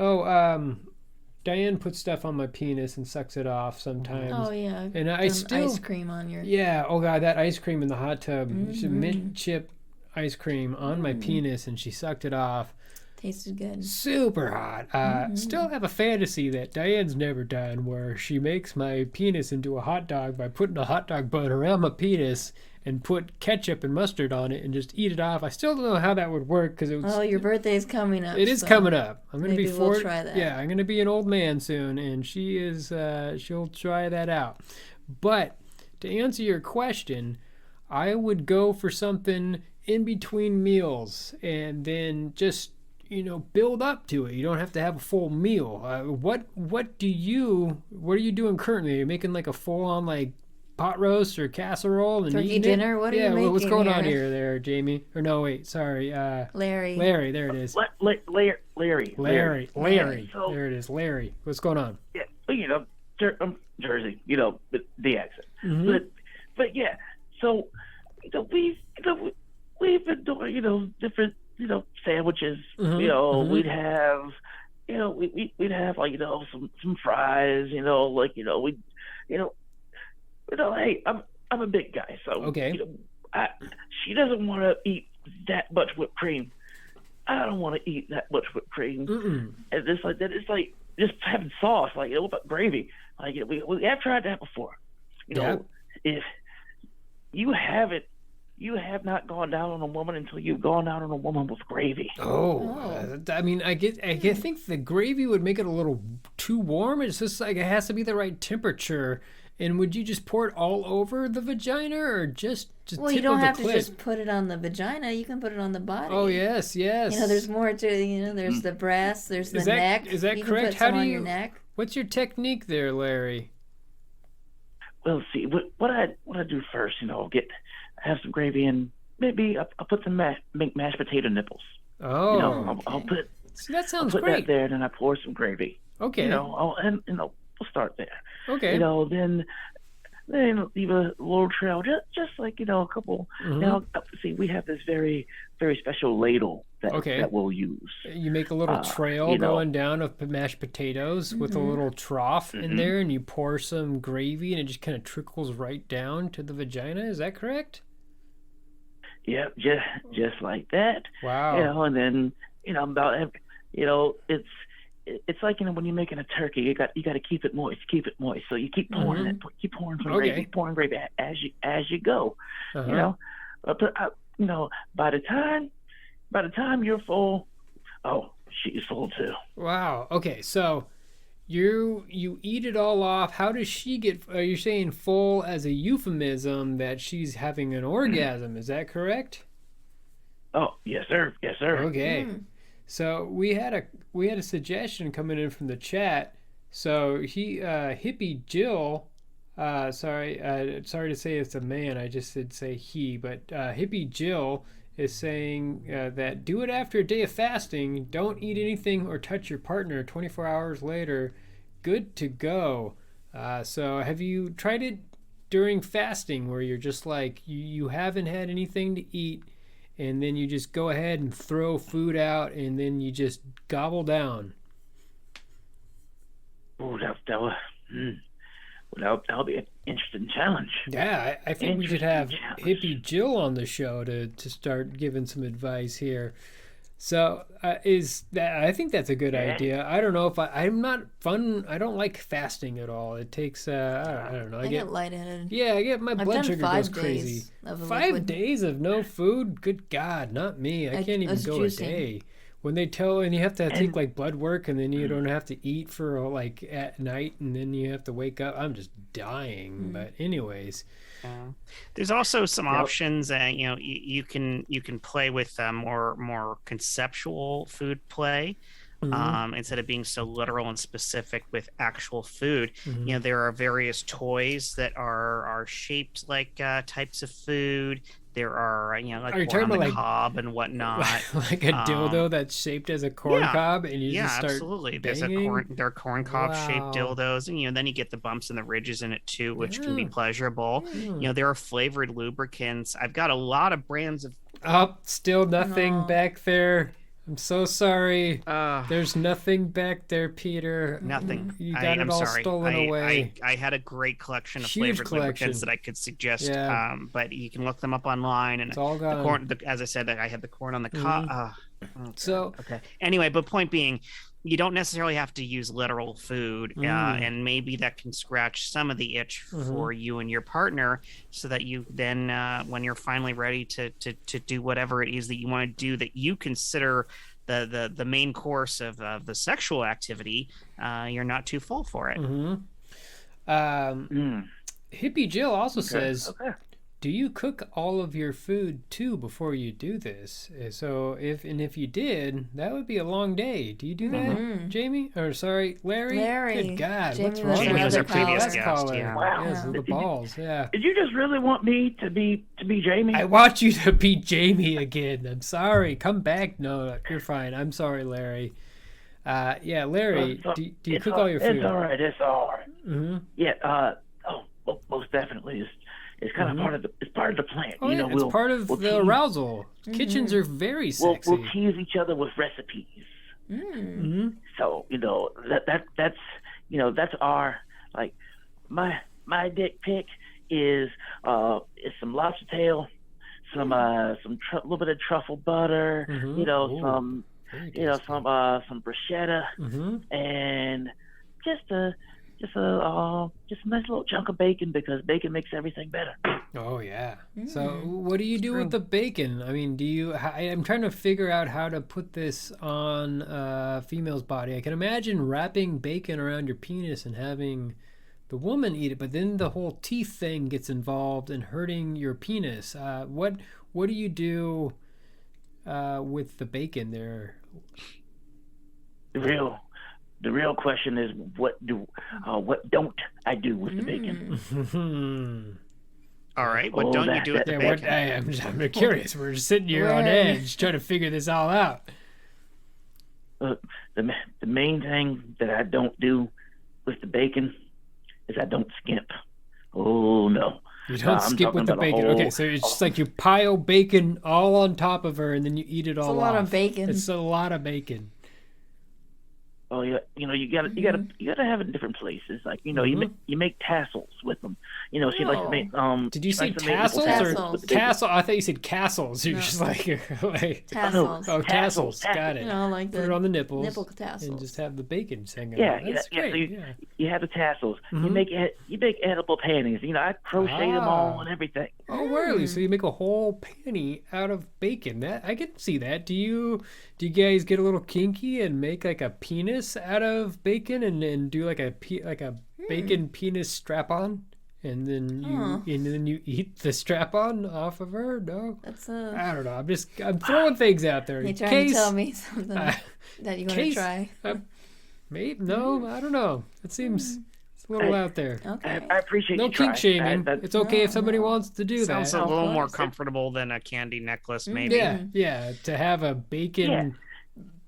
Diane puts stuff on my penis and sucks it off sometimes. Oh yeah, and I still ice cream on your. Yeah. Oh god, that ice cream in the hot tub, mint chip ice cream on my penis, and she sucked it off. Tasted good. Super hot. Still have a fantasy that Diane's never done, where she makes my penis into a hot dog by putting a hot dog bun around my penis and put ketchup and mustard on it and just eat it off. I still don't know how that would work, because it was. Oh, your birthday's coming up. It is coming up. I'm going to be 40. We'll try that. Yeah, I'm going to be an old man soon, and she is. She'll try that out. But to answer your question, I would go for something in between meals, and then just build up to it. You don't have to have a full meal. What are you doing currently? Are you making like a full on like pot roast or casserole and turkey dinner? What are you making? What's going on here, there, Jamie? Or no, wait, sorry, Larry. There it is. Larry. So, there it is, Larry. What's going on? Yeah, Jersey. The accent. But yeah. So we've been doing different sandwiches. We'd have we'd have like some fries, hey, I'm a big guy, so okay. She doesn't want to eat that much whipped cream. I don't want to eat that much whipped cream. And it's like that. It's like just having sauce, like what about gravy? Like we have tried that before. If you have not gone down on a woman until you've gone down on a woman with gravy. I mean, I think the gravy would make it a little too warm. It's just like it has to be the right temperature. And would you just pour it all over the vagina, or just well, you don't have to just put it on the vagina. You can put it on the body. Oh yes. There's more to there's the breast, there's the neck. Is that you correct? Can put some on your neck. What's your technique there, Larry? Well, see, what I do first, have some gravy and maybe I'll put some mashed potato nipples. Oh, I'll put. See, that sounds I'll put great. that there, then I pour some gravy. Okay. We'll start there. Okay. Then leave a little trail, just like a couple. See, we have this very, very special ladle that we'll use. You make a little trail going down of mashed potatoes with a little trough in there, and you pour some gravy, and it just kind of trickles right down to the vagina. Is that correct? Yep, just like that. Wow. And then it's like when you're making a turkey, you got to keep it moist. So you keep pouring it, keep pouring gravy as you go. But by the time you're full, she's full too. Wow. Okay, so you eat it all off. How does she get? Are you saying full as a euphemism that she's having an orgasm? Is that correct? Oh yes, sir. Okay. So we had a suggestion coming in from the chat. So hippie Jill, sorry to say it's a man. I just did say he, but hippie Jill is saying that do it after a day of fasting. Don't eat anything or touch your partner. 24 hours later, good to go. So have you tried it during fasting, where you're just like you haven't had anything to eat? And then you just go ahead and throw food out, and then you just gobble down. Oh, that'll be an interesting challenge. Yeah, I think we should have hippie Jill on the show to start giving some advice here. So I think that's a good idea. I don't know if I'm not fun. I don't like fasting at all. It takes I don't know. I get lightheaded. Yeah, I get my blood sugar goes crazy. 5 days of no food. Good God, not me. I can't even go a day. When they and you have to take like blood work, and then you don't have to eat for like at night, and then you have to wake up. I'm just dying. But anyways. There's also some options. You can play with more conceptual food play instead of being so literal and specific with actual food. There are various toys that are shaped like types of food. There are like corn on the cob and whatnot, like a dildo that's shaped as a corn cob, and you just start absolutely. Banging? There are corn cob shaped dildos, and then you get the bumps and the ridges in it too, which can be pleasurable. There are flavored lubricants. I've got a lot of brands of. Still nothing back there. I'm so sorry. There's nothing back there, Peter. Nothing. You got it all stolen away. I had a great collection of flavored lubricants that I could suggest. But you can look them up online. And it's all gone. The corn, as I said, I had the corn on the cob. Okay. Anyway, but point being, you don't necessarily have to use literal food, and maybe that can scratch some of the itch for you and your partner, so that you then, when you're finally ready to do whatever it is that you want to do, that you consider the main course of the sexual activity, you're not too full for it. Hippie Jill also says, do you cook all of your food too before you do this? So if you did, that would be a long day. Do you do that, Jamie? Or sorry, Larry? Good God, Jamie what's wrong with was our previous guest? Wow. Yes, the balls. Yeah. Did you just really want me to be Jamie? I want you to be Jamie again. I'm sorry. Come back. No, you're fine. I'm sorry, Larry. Larry, do you cook all your food? It's all right. It's all right. Yeah. Most definitely. It's kind of part of the plan. It's part of the arousal. Kitchens are very sexy. We'll tease each other with recipes. So that's our like my dick pic is some lobster tail, some little bit of truffle butter, some bruschetta, and just a nice little chunk of bacon, because bacon makes everything better. Oh yeah. So what do you do with the bacon? I mean, I'm trying to figure out how to put this on a female's body. I can imagine wrapping bacon around your penis and having the woman eat it, but then the whole teeth thing gets involved and hurting your penis. What do you do with the bacon there? The real question is, what don't I do with the bacon? All right, what don't you do with the bacon? I'm curious. We're just sitting here on edge trying to figure this all out. The main thing that I don't do with the bacon is I don't skimp. Oh no. You don't skip with the bacon. Okay, so it's just like you pile bacon all on top of her and then you eat it all off. It's a lot of bacon. It's a lot of bacon. Oh yeah, you gotta have it in different places. Like you make tassels with them. She likes to make. Did you say tassels or tassel? I thought you said castles. You're just like tassels. Oh, tassels. Got it. Like put it on the nipples. Nipple tassels. And just have the bacon hanging out. That's great. So you have the tassels. You make edible panties. I crochet them all and everything. Oh, really? So you make a whole panty out of bacon? That I can see that. Do you guys get a little kinky and make like a penis out of bacon and do like a bacon penis strap on? And then you eat the strap on off of her? No, I don't know. I'm throwing things out there. You're trying to tell me something that you want to try. Maybe no, I don't know. It seems it's a little out there. Okay, I appreciate no kink shaming. It's okay if somebody wants to do that. Sounds a little more comfortable than a candy necklace, maybe. Yeah. To have a bacon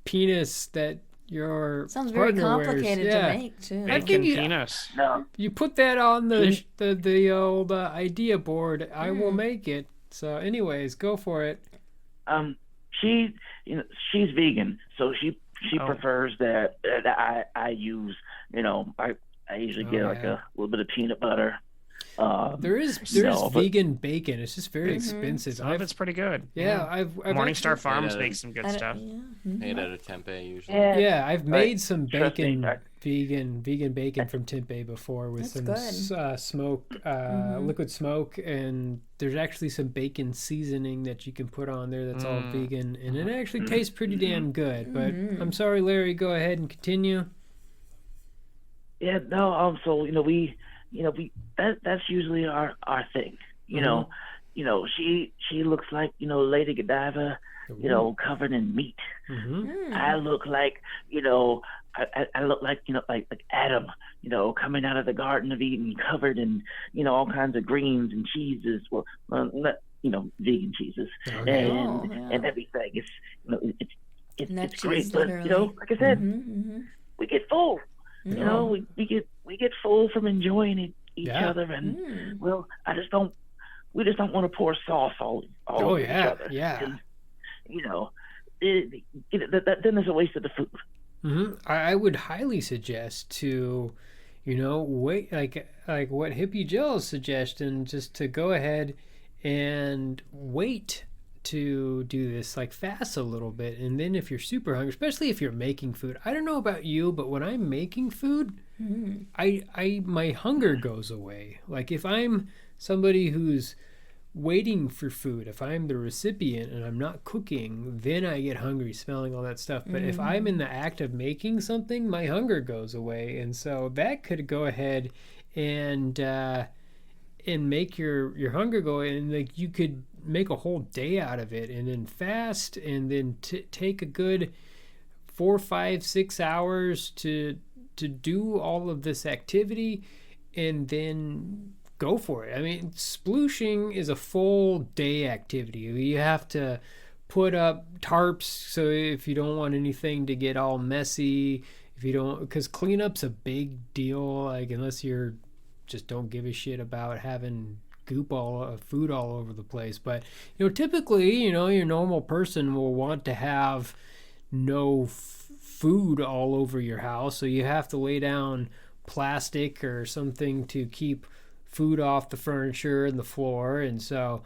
penis that your sounds very complicated to make too. Bacon penis. No. You put that on the old idea board. I will make it. So, anyways, go for it. She's vegan, so she prefers that I use. I usually get like a little bit of peanut butter. There is vegan bacon. It's just very expensive. Some of it's pretty good. Yeah, I've Morningstar Farms makes some good stuff. Made out of tempeh usually. Yeah, I've made some bacon, vegan bacon from tempeh before with some smoke, liquid smoke, and there's actually some bacon seasoning that you can put on there that's all vegan, and it actually tastes pretty damn good. But I'm sorry, Larry. Go ahead and continue. Yeah, no. So that's usually our thing. She looks like Lady Godiva, covered in meat. I look like I look like like Adam, coming out of the Garden of Eden, covered in all kinds of greens and cheeses. Well, vegan cheeses and everything. It's great, but like I said, we get full. We get full from enjoying each other, and we just don't want to pour sauce all over each other. And, then there's a waste of the food. I would highly suggest to, wait like what Hippie Jill's suggestion, just to go ahead and wait to do this, like fast a little bit, and then if you're super hungry, especially if you're making food, I don't know about you, but when I'm making food, my hunger goes away. Like if I'm somebody who's waiting for food, if I'm the recipient and I'm not cooking, then I get hungry smelling all that stuff. But if I'm in the act of making something, my hunger goes away, and so that could go ahead and make your hunger go away, and like you could make a whole day out of it, and then fast, and then take a good 4, 5, 6 hours to do all of this activity, and then go for it. I mean, sploshing is a full day activity. You have to put up tarps, so if you don't want anything to get all messy, because cleanup's a big deal, like unless you're just don't give a shit about having food all over the place. But typically your normal person will want to have no food all over your house, so you have to lay down plastic or something to keep food off the furniture and the floor, and so,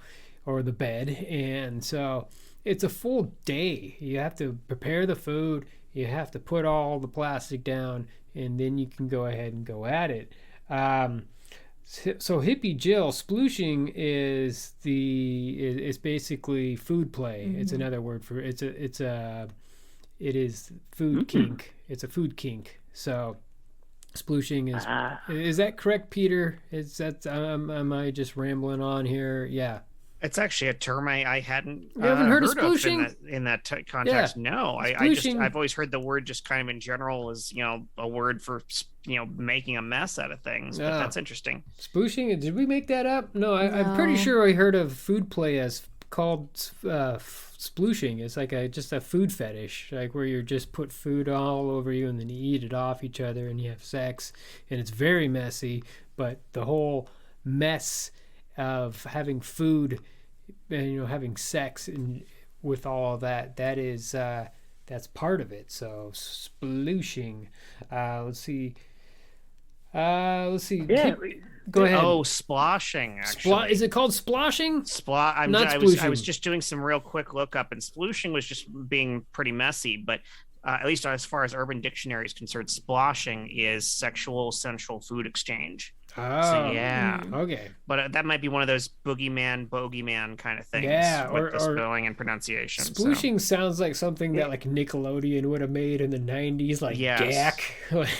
or the bed, and so it's a full day. You have to prepare the food, you have to put all the plastic down, and then you can go ahead and go at it. So Hippie Jill, sploshing is basically food play. Mm-hmm. It's another word for it is food kink. It's a food kink. So sploshing is that correct, Peter? Am I just rambling on here? Yeah. It's actually a term I hadn't heard of sploshing in that context. Yeah. No, I've always heard the word just kind of in general as a word for making a mess out of things. But that's interesting. Sploshing? Did we make that up? No, I'm pretty sure I heard of food play as called sploshing. It's like just a food fetish, like where you just put food all over you and then you eat it off each other and you have sex, and it's very messy. But the whole mess of having food and having sex and with all of that's part of it. So sploshing. Let's see. Yeah. Go ahead. Oh, sploshing. Actually, is it called sploshing? I was just doing some real quick lookup, and sploshing was just being pretty messy. But at least as far as Urban Dictionary is concerned, sploshing is sexual sensual food exchange. Oh, so, yeah. Okay. But that might be one of those bogeyman kind of things. Yeah, with the spelling and pronunciation. Sploshing sounds like something that like Nickelodeon would have made in the 90s, like Gak.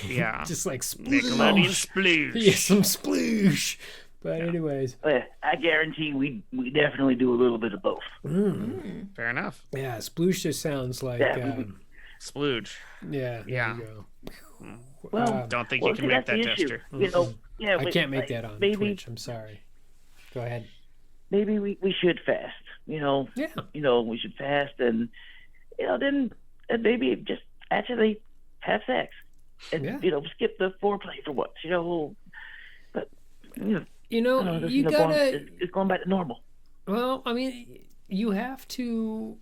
Yeah. Just like sploosh. Nickelodeon sploosh. Yeah, some sploosh. But anyways. I guarantee we definitely do a little bit of both. Fair enough. Yeah, sploosh just sounds like... splooge. Yeah, there you go. Well, don't think you can make that gesture. I can't make that on Twitch. I'm sorry. Go ahead. Maybe we should fast. We should fast, and then maybe just actually have sex, and skip the foreplay for once. But you gotta. It's going back to normal. Well, I mean, you have to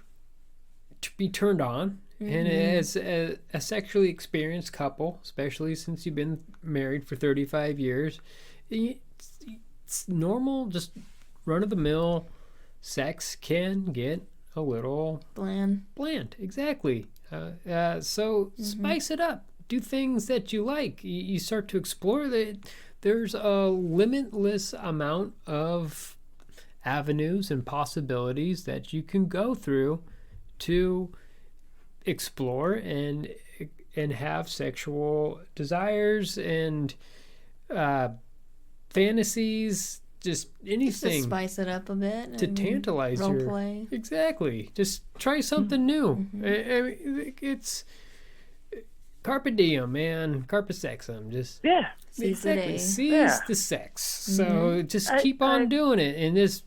be turned on. And as a sexually experienced couple, especially since you've been married for 35 years, it's normal, just run-of-the-mill sex can get a little... Bland, exactly. So spice it up. Do things that you like. You start to explore that. There's a limitless amount of avenues and possibilities that you can go through to explore and have sexual desires and fantasies, just anything just to spice it up a bit to tantalize role play. Exactly, just try something new. It's carpe diem, man. Carpe sexum. Just seize the day. Seize the sex. So just keep on doing it, and just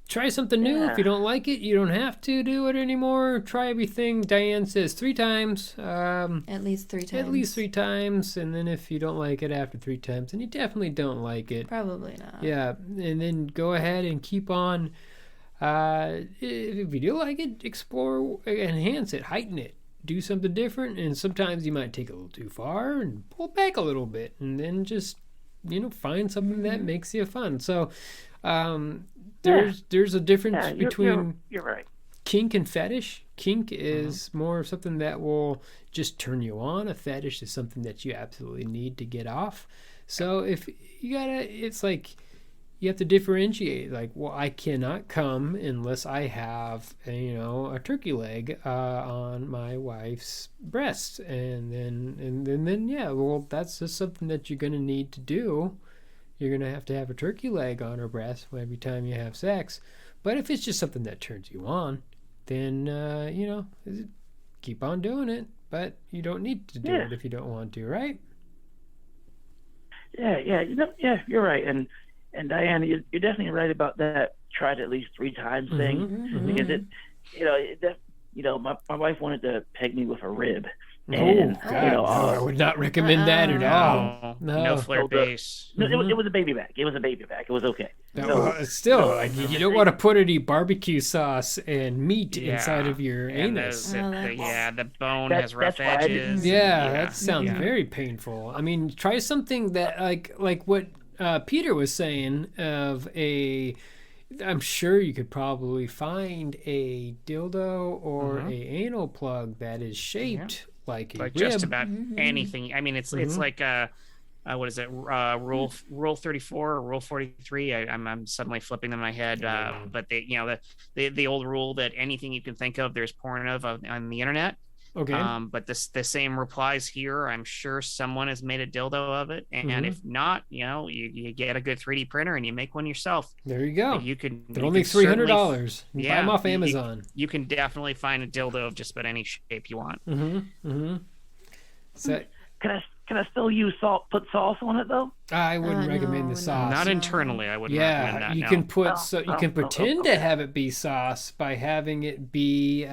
try something new. If you don't like it, you don't have to do it anymore. Try everything. Diane says 3 times. At least 3 times. At least 3 times. And then if you don't like it after 3 times, then you definitely don't like it. Probably not. Yeah. And then go ahead and keep on. If you do like it, explore, enhance it, heighten it. Do something different. And sometimes you might take it a little too far and pull back a little bit. And then just, find something that makes you fun. So, there's a difference between you're right. Kink and fetish. Kink is more of something that will just turn you on. A fetish is something that you absolutely need to get off. So if you it's like you have to differentiate. Like, well, I cannot come unless I have a turkey leg on my wife's breast, and then that's just something that you're gonna need to do. You're going to have a turkey leg on her breast every time you have sex. But if it's just something that turns you on, then, keep on doing it. But you don't need to do it if you don't want to, right? Yeah, you're right. And Diane, you're definitely right about that. Try it at least 3 times thing. Because my wife wanted to peg me with a rib. And, I would not recommend that at all. No flirt base. No, it was a baby back. It was a baby back. It was okay. Still, you don't want to put any barbecue sauce and meat inside of your anus. The bone has rough edges. That sounds very painful. I mean, try something that like what Peter was saying of a. I'm sure you could probably find a dildo or a anal plug that is shaped like a rib. Just about anything. I mean, it's like what is it? Rule 34 or Rule 43? I'm suddenly flipping them in my head. But the old rule that anything you can think of, there's porn of on the internet. Okay. But the same replies here. I'm sure someone has made a dildo of it, and if not, you get a good 3D printer and you make one yourself. There you go. They're only $300. Buy them off Amazon. You can definitely find a dildo of just about any shape you want. So, can I still use salt? Put sauce on it though? I wouldn't recommend the sauce. Not internally. I wouldn't recommend that. You can put you can pretend to have it be sauce by having it be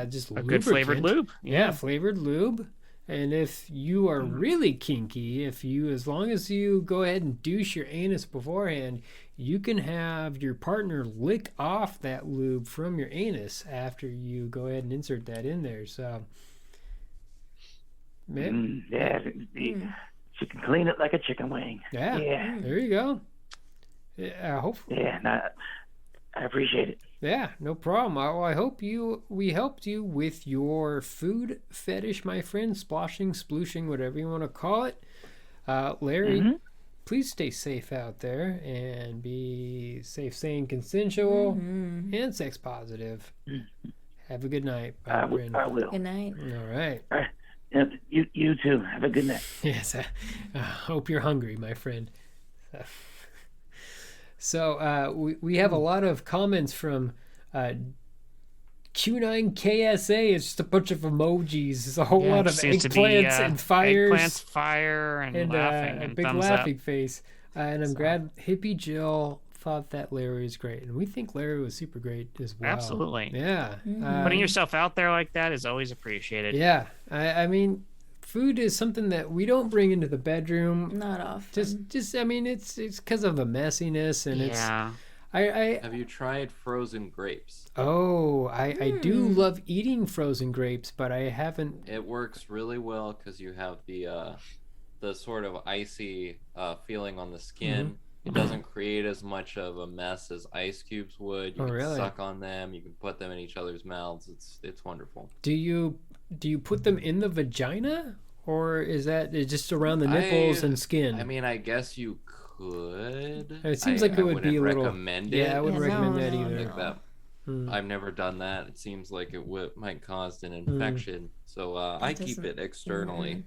just a good flavored lube. Yeah, flavored lube. And if you are really kinky, as long as you go ahead and douche your anus beforehand, you can have your partner lick off that lube from your anus after you go ahead and insert that in there. So. She can clean it like a chicken wing. Yeah. There you go. Hopefully. Yeah, I appreciate it. Yeah, no problem. Well, I hope we helped you with your food fetish, my friend. Sploshing, splooshing, whatever you want to call it. Larry, please stay safe out there and be safe, sane, consensual, and sex positive. Have a good night, my friend. I will. Good night. All right. You too. Have a good night. Yes, I hope you're hungry, my friend. So we have a lot of comments from Q9KSA. It's just a bunch of emojis. It's a whole lot of eggplants and fires. Eggplants, fire, and laughing, and a big laughing face. And I'm glad Hippie Jill thought that Larry was great, and we think Larry was super great as well. Absolutely. Yeah. Putting yourself out there like that is always appreciated. Yeah. I mean, food is something that we don't bring into the bedroom. Not often. Just I mean, it's because of the messiness, and it's. Have you tried frozen grapes? Oh, I do love eating frozen grapes, but I haven't. It works really well because you have the sort of icy feeling on the skin. It doesn't create as much of a mess as ice cubes would. You can suck on them. You can put them in each other's mouths. It's wonderful. Do you put them in the vagina, or is that just around the nipples and skin? I mean, I guess you could. It seems like it would be a little. Recommend it. Yeah, I wouldn't recommend that either. Like that. I've never done that. It seems like it might cause an infection. So I keep it externally.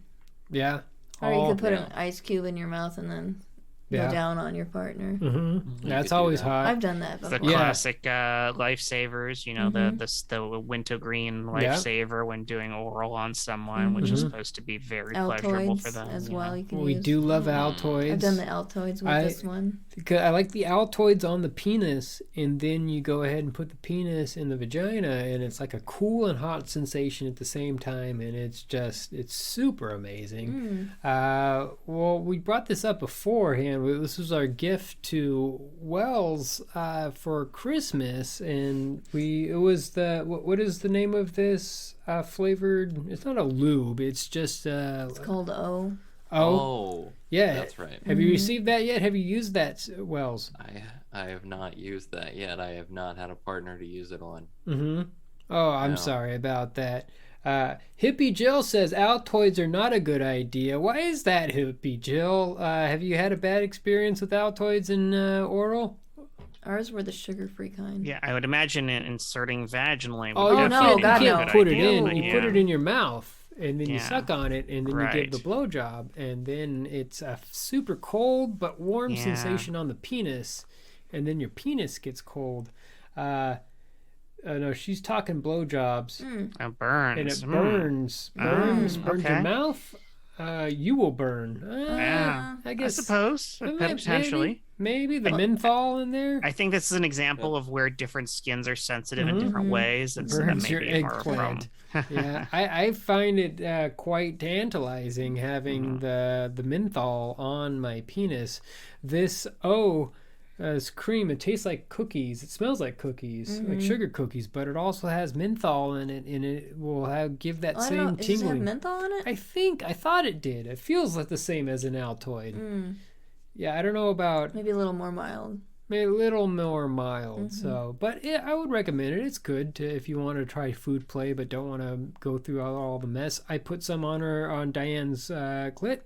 Yeah. Or you could put an ice cube in your mouth and then go down on your partner. That's always hot. I've done that before. The classic lifesavers, the wintergreen lifesaver when doing oral on someone, which is supposed to be very pleasurable for them as well. You can we do love Altoids. I've done the Altoids with this one. I like the Altoids on the penis, and then you go ahead and put the penis in the vagina, and it's like a cool and hot sensation at the same time, and it's super amazing. Well, we brought this up beforehand. This was our gift to Wells for Christmas, and it was what is the name of this flavored? It's not a lube. It's just it's called O. Oh, yeah, that's right. Have you received that yet? Have you used that, Wells? I have not used that yet. I have not had a partner to use it on. Oh, I'm sorry about that. Hippie Jill says Altoids are not a good idea. Why is that, Hippie Jill? Have you had a bad experience with Altoids in oral? Ours were the sugar-free kind. Yeah, I would imagine inserting vaginally. You can't put it in. You put it in your mouth, and then you suck on it, and then you give the blowjob, and then it's a super cold but warm sensation on the penis, and then your penis gets cold. No, she's talking blowjobs. It burns. And it burns your mouth. you will burn. Yeah, I guess. I suppose potentially. Maybe the menthol in there. I think this is an example of where different skins are sensitive in different ways, and so that Burns may your be eggplant. Yeah, I find it quite tantalizing having the menthol on my penis. This cream. It tastes like cookies. It smells like cookies, like sugar cookies, but it also has menthol in it, and it will give that same tingling. Does it have menthol in it? I thought it did. It feels like the same as an Altoid. Yeah, I don't know about... Maybe a little more mild. Maybe a little more mild. So, but I would recommend it. It's good if you want to try food play, but don't want to go through all the mess. I put some on Diane's clit,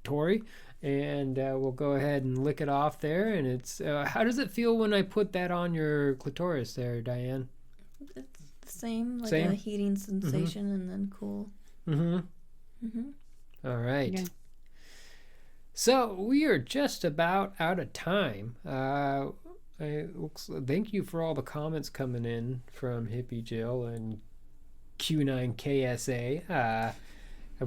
Tori, and we'll go ahead and lick it off there. And it's how does it feel when I put that on your clitoris there, Diane? It's the same, a heating sensation and then cool. All right. Yeah. So we are just about out of time. Thank you for all the comments coming in from Hippie Jill and Q9KSA.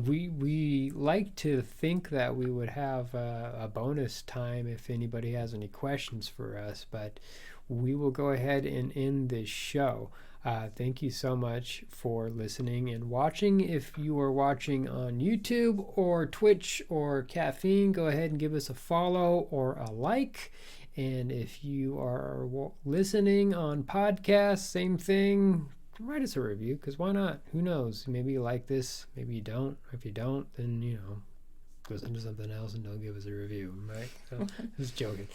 We like to think that we would have a bonus time if anybody has any questions for us, but we will go ahead and end this show. Thank you so much for listening and watching. If you are watching on YouTube or Twitch or Caffeine, go ahead and give us a follow or a like. And if you are listening on podcasts, same thing, write us a review, because why not? Who knows? Maybe you like this, maybe you don't. If you don't, then, listen to something else and don't give us a review, right? So, just joking.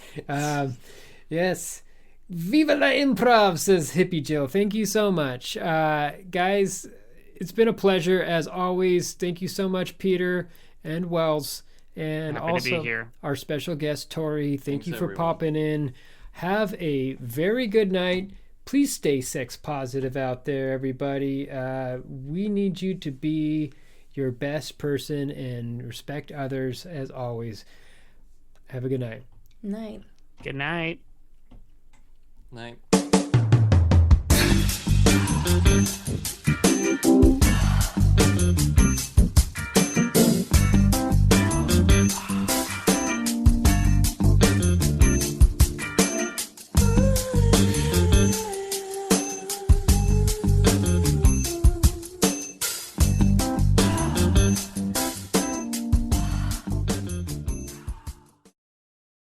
Yes. Viva la improv, says Hippie Jill. Thank you so much. Guys, it's been a pleasure as always. Thank you so much, Peter and Wells. And happy also to be here. Our special guest, Tori. Thanks you for everyone. Popping in. Have a very good night. Please stay sex positive out there, everybody. We need you to be your best person and respect others as always. Have a good night. Night. Good night. Night.